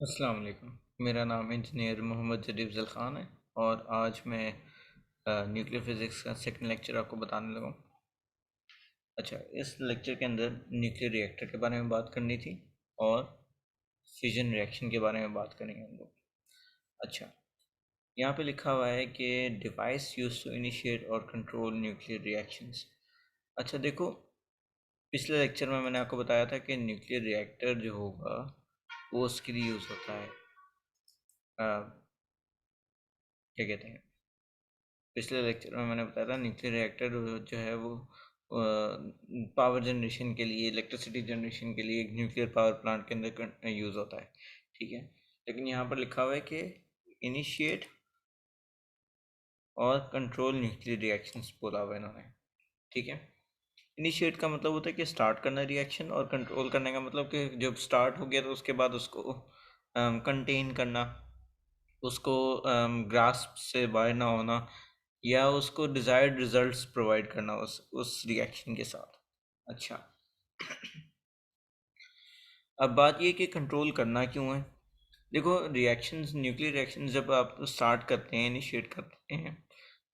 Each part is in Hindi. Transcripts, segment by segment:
अस्सलाम वालेकुम। मेरा नाम इंजीनियर मोहम्मद जदीब अफ़ज़ल ख़ान है और आज मैं न्यूक्लियर फ़िज़िक्स का सेकंड लेक्चर आपको बताने लगा हूँ। अच्छा, इस लेक्चर के अंदर न्यूक्लियर रिएक्टर के बारे में बात करनी थी और फिजन रिएक्शन के बारे में बात करेंगे हम लोग। अच्छा, यहाँ पे लिखा हुआ है कि डिवाइस यूज टू इनिशिएट और कंट्रोल न्यूक्लियर रिएक्शंस। अच्छा देखो, पिछले लेक्चर में मैंने आपको बताया था कि न्यूक्लियर रिएक्टर जो होगा वो उसके लिए यूज़ होता है अ, क्या कहते हैं, पिछले लेक्चर में मैंने बताया था न्यूक्लियर रिएक्टर जो है वो पावर जनरेशन के लिए, इलेक्ट्रिसिटी जनरेशन के लिए एक न्यूक्लियर पावर प्लांट के अंदर यूज़ होता है। ठीक है, लेकिन यहाँ पर लिखा हुआ है कि इनिशिएट और कंट्रोल न्यूक्लियर रिएक्शंस बोला हुआ है इन्होंने। ठीक है, इनिशिएट का मतलब होता है कि स्टार्ट करना रिएक्शन, और कंट्रोल करने का मतलब कि जब स्टार्ट हो गया तो उसके बाद उसको कंटेन करना, उसको ग्रास्प से बाहर ना होना, या उसको डिज़ायर्ड रिजल्ट्स प्रोवाइड करना उस रिएक्शन के साथ। अच्छा, अब बात ये कि कंट्रोल करना क्यों है। देखो, रिएक्शंस, न्यूक्लियर रिएक्शंस जब आप स्टार्ट करते हैं, इनिशिएट करते हैं,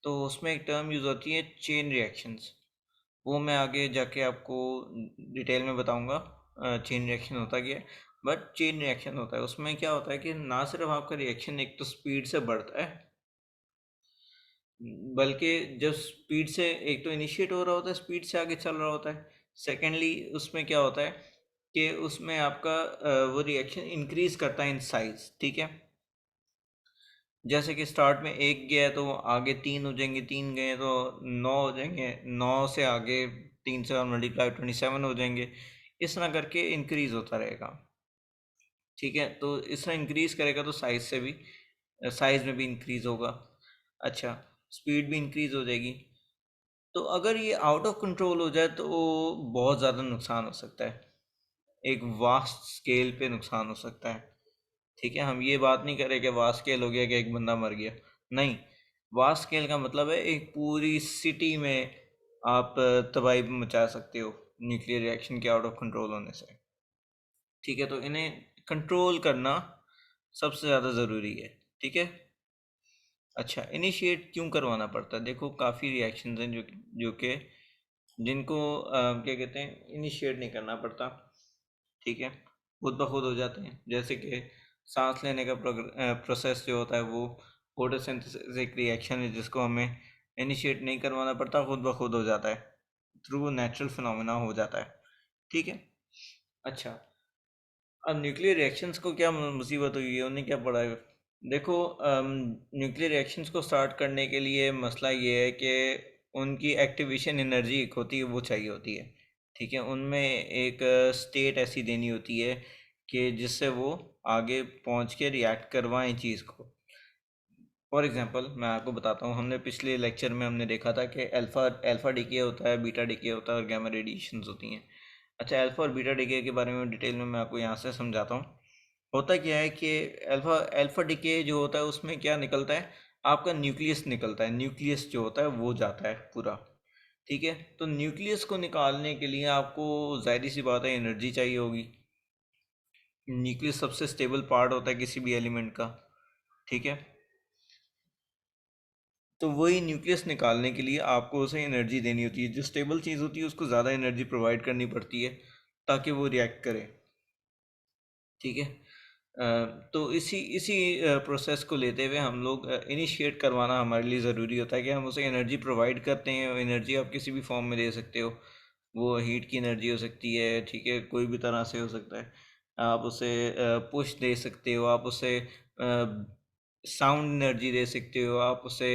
तो उसमें एक टर्म यूज़ होती है चेन रिएक्शंस। वो मैं आगे जाके आपको डिटेल में बताऊंगा चेन रिएक्शन होता क्या है। बट चेन रिएक्शन होता है, उसमें क्या होता है कि ना सिर्फ आपका रिएक्शन एक तो स्पीड से बढ़ता है, बल्कि जब स्पीड से एक तो इनिशिएट हो रहा होता है, स्पीड से आगे चल रहा होता है। सेकेंडली उसमें क्या होता है कि उसमें आपका वो रिएक्शन इंक्रीज करता है इन साइज। ठीक है, जैसे कि स्टार्ट में एक गया है तो आगे तीन हो जाएंगे, तीन गए तो नौ हो जाएंगे, नौ से आगे तीन से और मल्टीप्लाई 27 हो जाएंगे। इस तरह करके इंक्रीज होता रहेगा। ठीक है, तो इस तरह इंक्रीज करेगा तो साइज से भी, साइज में भी इंक्रीज होगा। अच्छा, स्पीड भी इंक्रीज हो जाएगी। तो अगर ये आउट ऑफ कंट्रोल हो जाए तो बहुत ज़्यादा नुकसान हो सकता है, एक वास्ट स्केल पे नुकसान हो सकता है। ठीक है, हम ये बात नहीं करें कि वास्ट स्केल हो गया कि एक बंदा मर गया, नहीं। वास्ट स्केल का मतलब है एक पूरी सिटी में आप तबाही मचा सकते हो न्यूक्लियर रिएक्शन के आउट ऑफ कंट्रोल होने से। ठीक है, तो इन्हें कंट्रोल करना सबसे ज़्यादा ज़रूरी है। ठीक है, अच्छा, इनिशिएट क्यों करवाना पड़ता है। देखो, काफ़ी रिएक्शंस हैं जो कि जिनको क्या कहते हैं, इनिशिएट नहीं करना पड़ता। ठीक है, खुद ब खुद हो जाते हैं। जैसे कि सांस लेने का प्रोसेस जो होता है वो फोटोसिंथेसिस एक रिएक्शन है जिसको हमें इनिशिएट नहीं करवाना पड़ता, खुद ब खुद हो जाता है, थ्रू नेचुरल फिनोमेना हो जाता है। ठीक है, अच्छा, अब न्यूक्लियर रिएक्शंस को क्या मुसीबत हुई है, उन्हें क्या पड़ा है। देखो, न्यूक्लियर रिएक्शंस को स्टार्ट करने के लिए मसला ये है कि उनकी एक्टिवेशन एनर्जी एक होती है, वो चाहिए होती है। ठीक है, उनमें एक स्टेट ऐसी देनी होती है कि जिससे वो आगे पहुंच के रिएक्ट करवाएं चीज़ को। फॉर एग्जांपल मैं आपको बताता हूँ, हमने पिछले लेक्चर में हमने देखा था कि अल्फ़ा अल्फ़ा डीके होता है, बीटा डीके होता है और गामा रेडिएशंस होती हैं। अच्छा, अल्फ़ा और बीटा डीके के बारे में डिटेल में मैं आपको यहाँ से समझाता हूँ। होता क्या है कि अल्फ़ा अल्फ़ा डीके जो होता है उसमें क्या निकलता है, आपका न्यूक्लियस निकलता है, न्यूक्लियस जो होता है वो जाता है पूरा। ठीक है, तो न्यूक्लियस को निकालने के लिए आपको जाहिर सी बात है एनर्जी चाहिए होगी। न्यूक्लियस सबसे स्टेबल पार्ट होता है किसी भी एलिमेंट का। ठीक है, तो वही न्यूक्लियस निकालने के लिए आपको उसे एनर्जी देनी होती है। जो स्टेबल चीज़ होती है उसको ज़्यादा एनर्जी प्रोवाइड करनी पड़ती है ताकि वो रिएक्ट करे। ठीक है, तो इसी इसी प्रोसेस को लेते हुए हम लोग इनिशिएट करवाना हमारे लिए ज़रूरी होता है कि हम उसे एनर्जी प्रोवाइड करते हैं। एनर्जी आप किसी भी फॉर्म में दे सकते हो, वो हीट की एनर्जी हो सकती है, ठीक है, कोई भी तरह से हो सकता है। आप उसे पुश दे सकते हो, आप उसे साउंड एनर्जी दे सकते हो, आप उसे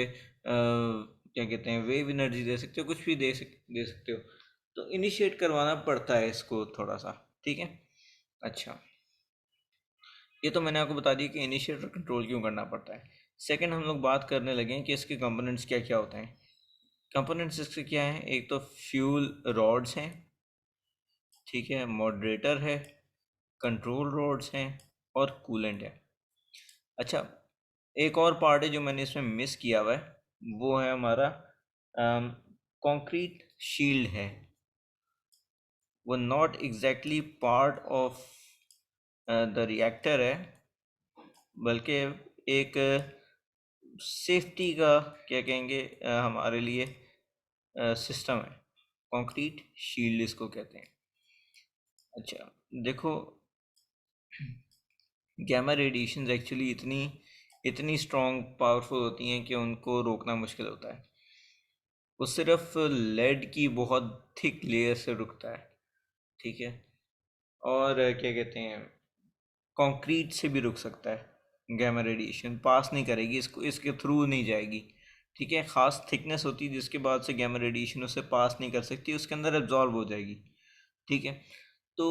क्या कहते हैं, वेव एनर्जी दे सकते हो, कुछ भी दे सकते हो। तो इनिशिएट करवाना पड़ता है इसको थोड़ा सा। ठीक है, अच्छा, ये तो मैंने आपको बता दिया कि इनिशिएट और कंट्रोल क्यों करना पड़ता है। सेकंड, हम लोग बात करने लगे हैं कि इसके कंपोनेंट्स क्या क्या होते हैं। कंपोनेंट्स इसके क्या हैं, एक तो फ्यूल रॉड्स हैं, ठीक है, मॉडरेटर है, कंट्रोल रॉड्स हैं और कूलेंट है। अच्छा, एक और पार्ट है जो मैंने इसमें मिस किया हुआ है, वो है हमारा कंक्रीट शील्ड है। वो not exactly part of the reactor है, बल्कि एक सेफ्टी का क्या कहेंगे हमारे लिए सिस्टम है। कंक्रीट शील्ड इसको कहते हैं। अच्छा, देखो, गैमा रेडिएशंस एक्चुअली इतनी इतनी स्ट्रॉन्ग पावरफुल होती हैं कि उनको रोकना मुश्किल होता है। वो सिर्फ लेड की बहुत थिक लेयर से रुकता है, ठीक है। और क्या कहते हैं, कंक्रीट से भी रुक सकता है। गैमा रेडिएशन पास नहीं करेगी इसको, इसके थ्रू नहीं जाएगी, ठीक है। ख़ास थिकनेस होती है जिसके बाद से गैमा रेडिएशन उसे पास नहीं कर सकती, उसके अंदर एब्जॉर्ब हो जाएगी, ठीक है। तो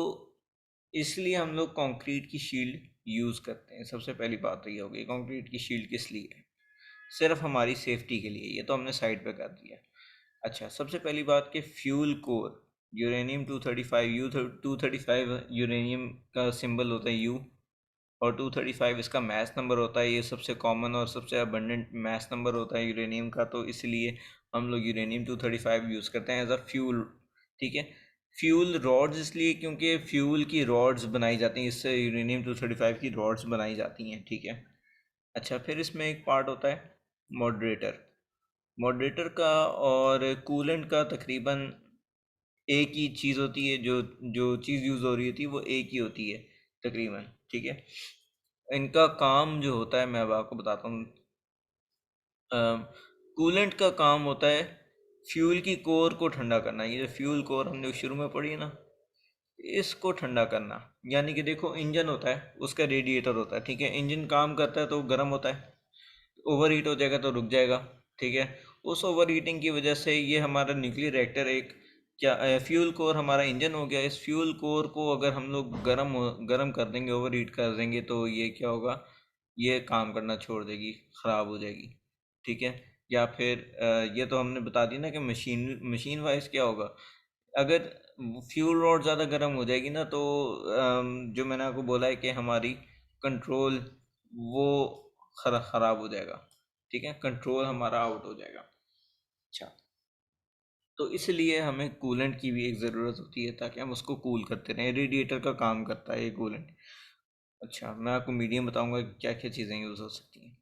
इसलिए हम लोग कंक्रीट की शील्ड यूज़ करते हैं। सबसे पहली बात तो ये हो गई, कंक्रीट की शील्ड किस लिए है? सिर्फ हमारी सेफ्टी के लिए। ये तो हमने साइड पे कर दिया। अच्छा, सबसे पहली बात कि fuel core uranium 235, U-235 uranium का सिंबल होता है U, और 235 इसका मैथ नंबर होता है। ये सबसे कॉमन और सबसे अबंडेंट मैथ नंबर होता है यूरेनियम का, तो इसलिए हम लोग यूरेनियम 235 यूज़ करते हैं एज अ फ्यूल, ठीक है। फ्यूल रॉड्स इसलिए क्योंकि फ्यूल की रॉड्स बनाई जाती हैं, इससे यूरेनियम 235 की रॉड्स बनाई जाती हैं, ठीक है। अच्छा, फिर इसमें एक पार्ट होता है मॉडरेटर। मॉडरेटर का और कूलेंट का तकरीबन एक ही चीज़ होती है। जो जो चीज़ यूज़ हो रही होती है वो एक ही होती है तकरीबन, ठीक है। इनका काम जो होता है मैं अब आपको बताता हूँ। कूलेंट का काम होता है फ्यूल की कोर को ठंडा करना। ये जो फ्यूल कोर हमने शुरू में पढ़ी है ना, इसको ठंडा करना। यानी कि देखो, इंजन होता है, उसका रेडिएटर होता है, ठीक है। इंजन काम करता है तो गर्म होता है, ओवर हीट हो जाएगा तो रुक जाएगा, ठीक है। उस ओवर हीटिंग की वजह से ये हमारा न्यूक्लियर रिएक्टर एक क्या फ्यूल कोर हमारा इंजन हो गया। इस फ्यूल कोर को अगर हम लोग गर्म कर देंगे, ओवर हीट कर देंगे, तो ये क्या होगा, ये काम करना छोड़ देगी, ख़राब हो जाएगी, ठीक है। या फिर ये तो हमने बता दी ना कि मशीन मशीन वाइज क्या होगा। अगर फ्यूल रॉड ज़्यादा गर्म हो जाएगी ना, तो जो मैंने आपको बोला है कि हमारी कंट्रोल वो ख़राब हो जाएगा, ठीक है। कंट्रोल हमारा आउट हो जाएगा। अच्छा, तो इसलिए हमें कूलेंट की भी एक ज़रूरत होती है ताकि हम उसको कूल करते रहें। रेडिएटर का काम करता है ये कूलेंट। अच्छा, मैं आपको मीडियम बताऊंगा कि क्या क्या चीज़ें यूज़ हो सकती हैं।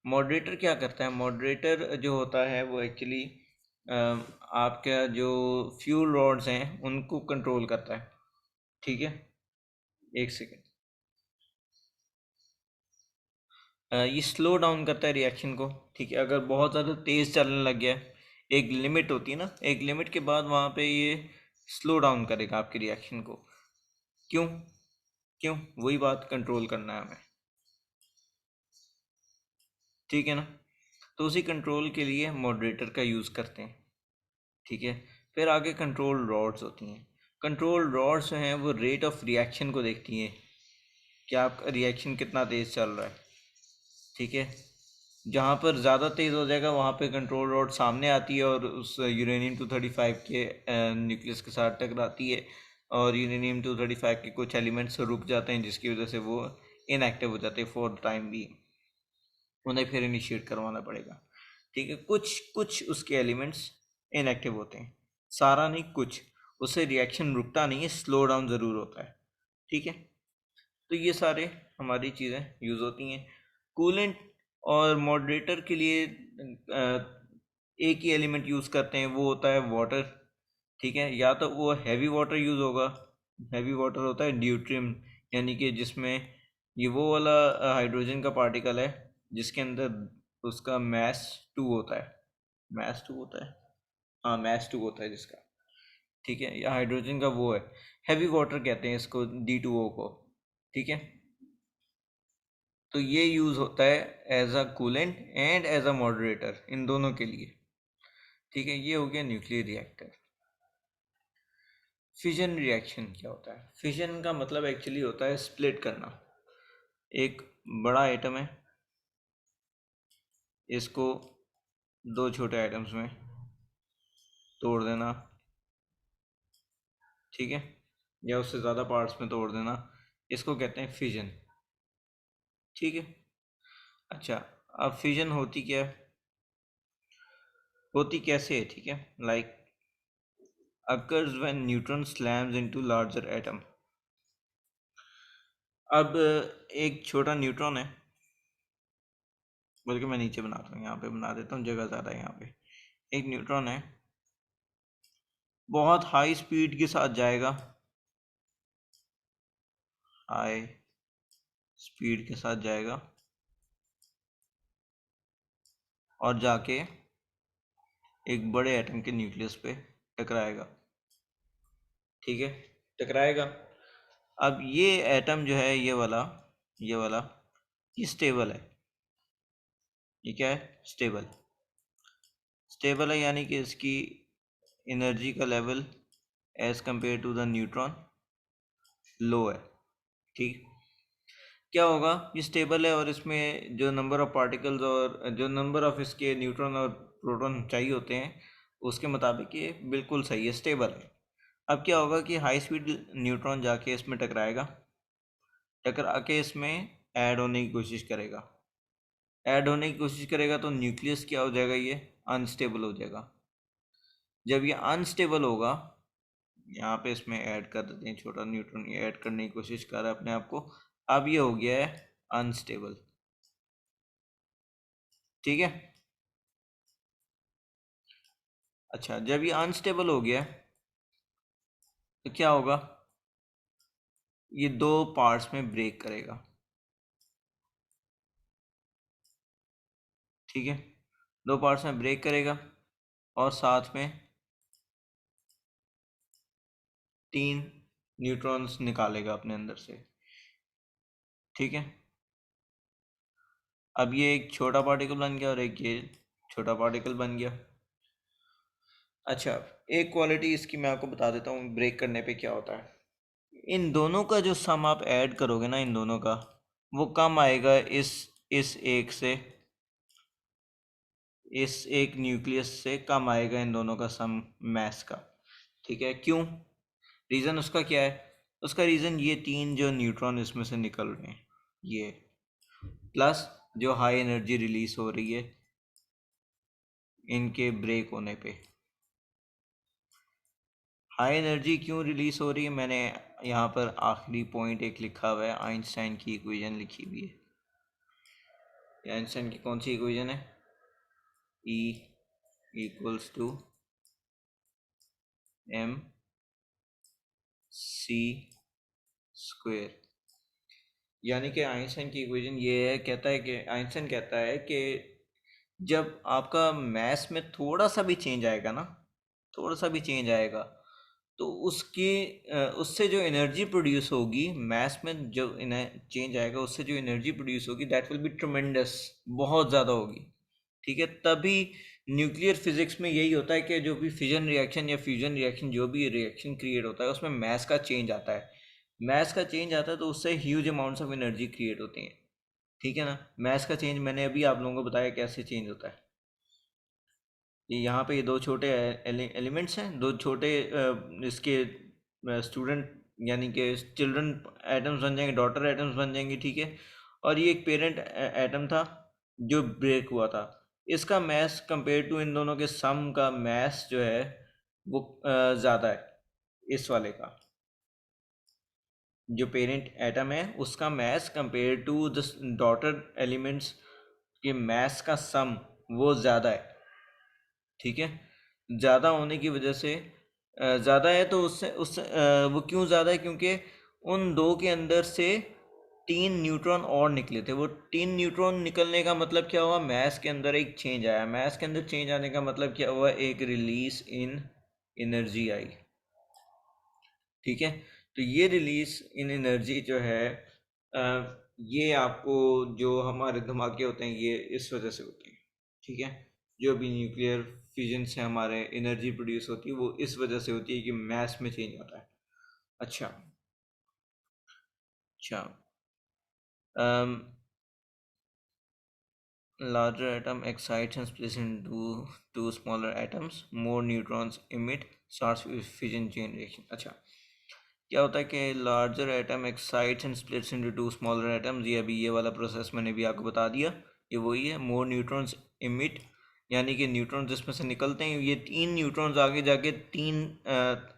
मॉडरेटर क्या करता है? मॉडरेटर जो होता है वो एक्चुअली आपका जो फ्यूल रॉड्स हैं उनको कंट्रोल करता है, ठीक है। एक सेकेंड। ये स्लो डाउन करता है रिएक्शन को, ठीक है। अगर बहुत ज़्यादा तेज़ चलने लग गया है, एक लिमिट होती है ना, एक लिमिट के बाद वहाँ पे ये स्लो डाउन करेगा आपकी रिएक्शन को। क्यों? क्यों? वही बात, कंट्रोल करना है हमें, ठीक है ना। तो उसी कंट्रोल के लिए मॉडरेटर का यूज़ करते हैं, ठीक है। फिर आगे कंट्रोल रॉड्स होती हैं। कंट्रोल रॉड्स जो हैं वो रेट ऑफ रिएक्शन को देखती हैं कि आपका रिएक्शन कितना तेज़ चल रहा है, ठीक है। जहाँ पर ज़्यादा तेज़ हो जाएगा वहाँ पे कंट्रोल रॉड सामने आती है और उस यूरेनियम 235 के न्यूक्लियस के साथ टकराती है, और यूरेनियम 235 के कुछ एलिमेंट्स रुक जाते हैं जिसकी वजह से वो इनएक्टिव हो जाते हैं फॉर टाइम भी। उन्हें फिर इनिशिएट करवाना पड़ेगा, ठीक है। कुछ कुछ उसके एलिमेंट्स इनएक्टिव होते हैं, सारा नहीं, कुछ। उससे रिएक्शन रुकता नहीं है, स्लो डाउन ज़रूर होता है, ठीक है। तो ये सारे हमारी चीज़ें यूज़ होती हैं। कूलेंट और मॉडरेटर के लिए एक ही एलिमेंट यूज़ करते हैं, वो होता है वाटर, ठीक है। या तो वो हैवी वाटर यूज़ होगा। हैवी वाटर होता है ड्यूट्रियम, यानी कि जिसमें ये वो वाला हाइड्रोजन का पार्टिकल है जिसके अंदर उसका मैस 2 होता है। मैस 2 होता है, हाँ, मैस 2 होता है जिसका, ठीक है। या हाइड्रोजन का वो है, हैवी वाटर कहते हैं इसको, D2O को, ठीक है। तो ये यूज़ होता है as a coolant and as a moderator, इन दोनों के लिए, ठीक है। ये हो गया न्यूक्लियर रिएक्टर। फिजन रिएक्शन क्या होता है? फिजन का मतलब एक्चुअली होता है स्प्लिट करना। एक बड़ा एटम है, इसको दो छोटे एटम्स में तोड़ देना, ठीक है, या उससे ज़्यादा पार्ट्स में तोड़ देना, इसको कहते हैं फिजन, ठीक है। अच्छा, अब फिजन होती क्या है, होती कैसे है, ठीक है। Like occurs when neutron slams into larger atom। अब एक छोटा न्यूट्रॉन है, बल्कि मैं नीचे बनाता हूँ, यहाँ पे बना देता हूँ, जगह ज़्यादा है यहाँ पे। एक न्यूट्रॉन है, बहुत हाई स्पीड के साथ जाएगा, हाई स्पीड के साथ जाएगा और जाके एक बड़े एटम के न्यूक्लियस पे टकराएगा। ठीक है, टकराएगा। अब ये एटम जो है, ये वाला ये स्टेबल है। ये क्या है? स्टेबल। स्टेबल है यानी कि इसकी एनर्जी का level as compare to the neutron low है। ठीक, क्या होगा? ये स्टेबल है और इसमें जो नंबर ऑफ पार्टिकल्स और जो नंबर ऑफ इसके न्यूट्रॉन और प्रोटॉन चाहिए होते हैं, उसके मुताबिक ये बिल्कुल सही है, स्टेबल है। अब क्या होगा कि हाई स्पीड न्यूट्रॉन जाके इसमें टकराएगा, टकरा के इसमें ऐड होने की कोशिश करेगा। ऐड होने की कोशिश करेगा तो न्यूक्लियस क्या हो जाएगा? ये अनस्टेबल हो जाएगा। जब ये अनस्टेबल होगा, यहाँ पे इसमें ऐड कर देते हैं, छोटा न्यूट्रॉन ये ऐड करने की कोशिश कर रहा है अपने आप को। अब ये हो गया है अनस्टेबल। ठीक है, अच्छा, जब ये अनस्टेबल हो गया तो क्या होगा? ये दो पार्ट्स में ब्रेक करेगा। ठीक है, दो पार्ट्स में ब्रेक करेगा और साथ में 3 न्यूट्रॉन्स निकालेगा अपने अंदर से। ठीक है, अब ये एक छोटा पार्टिकल बन गया और एक ये छोटा पार्टिकल बन गया। अच्छा, एक क्वालिटी इसकी मैं आपको बता देता हूँ ब्रेक करने पे क्या होता है। इन दोनों का जो सम आप ऐड करोगे ना, इन दोनों का, वो कम आएगा इस एक से, इस एक न्यूक्लियस से कम आएगा इन दोनों का सम मैस का। ठीक है, क्यों? रीज़न उसका क्या है? उसका रीज़न ये 3 जो न्यूट्रॉन इसमें से निकल रहे हैं, ये प्लस जो हाई एनर्जी रिलीज हो रही है इनके ब्रेक होने पे। हाई एनर्जी क्यों रिलीज हो रही है? मैंने यहाँ पर आखिरी पॉइंट एक लिखा हुआ है, आइंस्टाइन की इक्वेशन लिखी हुई है। आइंस्टाइन की कौन सी इक्वेशन है? E equals to M C square. यानी कि आइंस्टाइन की इक्वेशन ये है, कहता है कि आइंस्टाइन कहता है कि जब आपका मैथ में थोड़ा सा भी चेंज आएगा ना, थोड़ा सा भी चेंज आएगा, तो उससे जो एनर्जी प्रोड्यूस होगी मैथ में, जो चेंज आएगा उससे जो एनर्जी प्रोड्यूस होगी दैट विल बी ट्रमेंडस, बहुत ज़्यादा होगी। ठीक है, तभी न्यूक्लियर फिजिक्स में यही होता है कि जो भी फिजन रिएक्शन या फ्यूजन रिएक्शन, जो भी रिएक्शन क्रिएट होता है उसमें मैथ का चेंज आता है। मैथ का चेंज आता है तो उससे huge amounts of energy create होती हैं। ठीक है ना? मैथ्स का चेंज मैंने अभी आप लोगों को बताया कैसे चेंज होता है। ये यहाँ पे ये दो छोटे एलिमेंट्स हैं, दो छोटे इसके स्टूडेंट यानी कि चिल्ड्रन एटम्स बन जाएंगे, डॉटर एटम्स बन जाएंगे। ठीक है, और ये एक पेरेंट एटम था जो ब्रेक हुआ था। इसका मैस कंपेयर टू इन दोनों के सम का मैस जो है वो ज़्यादा है इस वाले का। जो पेरेंट एटम है उसका mass compare to the daughter elements के मैस का सम वो ज़्यादा है। ठीक है, ज़्यादा होने की वजह से ज़्यादा है तो उससे उससे वो क्यों ज़्यादा है? क्योंकि उन दो के अंदर से 3 न्यूट्रॉन और निकले थे। वो 3 न्यूट्रॉन निकलने का मतलब क्या हुआ? मैस के अंदर एक चेंज आया। मैस के अंदर चेंज आने का मतलब क्या हुआ? एक रिलीज इन एनर्जी आई। ठीक है, तो ये रिलीज इन एनर्जी जो है ये आपको, जो हमारे धमाके होते हैं ये इस वजह से होते हैं। ठीक है, जो भी न्यूक्लियर फ्यूजन से हमारे एनर्जी प्रोड्यूस होती है वो इस वजह से होती है कि मैस में चेंज आता है। अच्छा अच्छा, larger atom excites and splits into two smaller atoms, more neutrons emit, starts with fission chain reaction। अच्छा, क्या होता है कि larger atom excites and splits into two smaller atoms, ये अभी ये वाला प्रोसेस मैंने भी आपको बता दिया, ये वही है। मोर न्यूट्रॉन्स इमिट, यानी कि न्यूट्रॉन्स इसमें से निकलते हैं, ये 3 न्यूट्रॉन्स आगे जाके 3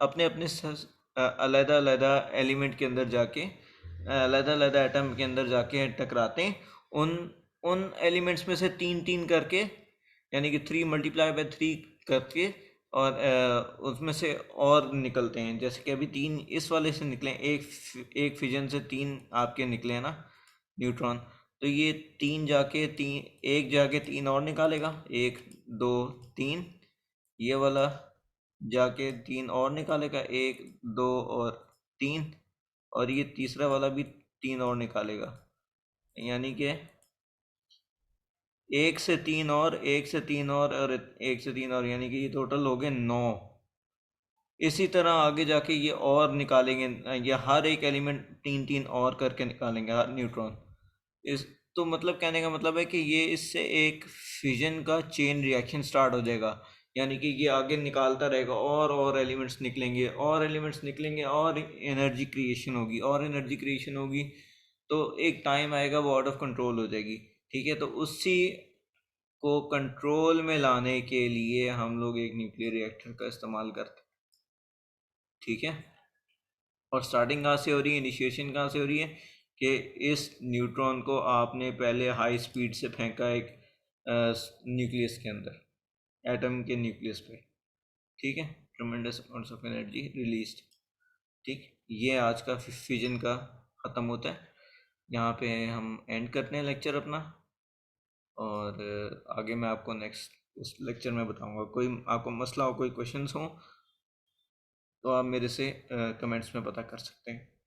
अपने अपने अलग अलग एलिमेंट के अंदर जाके, अलग अलग एटम के अंदर जाके टकराते हैं। उन उन एलिमेंट्स में से तीन तीन करके, यानी कि 3 × 3 करके, और उसमें से और निकलते हैं। जैसे कि अभी तीन इस वाले से निकले, एक फिजन से तीन आपके निकले हैं ना न्यूट्रॉन, तो ये एक जाके तीन और निकालेगा, एक दो तीन, ये वाला जाके तीन और निकालेगा, एक दो और तीन, और ये तीसरा वाला भी तीन और निकालेगा, यानी कि एक से तीन और एक से तीन और एक से तीन और, यानी कि ये टोटल हो गए 9। इसी तरह आगे जाके ये और निकालेंगे, ये हर एक एलिमेंट तीन तीन और करके निकालेंगे, हर न्यूट्रॉन। इस तो मतलब कहने का मतलब है कि ये इससे एक फिजन का चेन रिएक्शन स्टार्ट हो जाएगा, यानी कि ये आगे निकालता रहेगा, और एलिमेंट्स निकलेंगे, और एलिमेंट्स निकलेंगे, और एनर्जी क्रिएशन होगी, और एनर्जी क्रिएशन होगी, तो एक टाइम आएगा वो आउट ऑफ कंट्रोल हो जाएगी। ठीक है, तो उसी को कंट्रोल में लाने के लिए हम लोग एक न्यूक्लियर रिएक्टर का इस्तेमाल करते हैं। ठीक है, और स्टार्टिंग कहाँ से हो रही है, इनिशिएशन कहाँ से हो रही है, कि इस न्यूट्रॉन को आपने पहले हाई स्पीड से फेंका एक न्यूक्लियस के अंदर, एटम के न्यूक्लियस पे। ठीक है, tremendous amounts of energy released. ठीक, ये आज का फिजन का ख़त्म होता है। यहाँ पे हम एंड करते हैं लेक्चर अपना, और आगे मैं आपको नेक्स्ट उस लेक्चर में बताऊंगा। कोई आपको मसला हो, कोई क्वेश्चंस हो, तो आप मेरे से कमेंट्स में पता कर सकते हैं।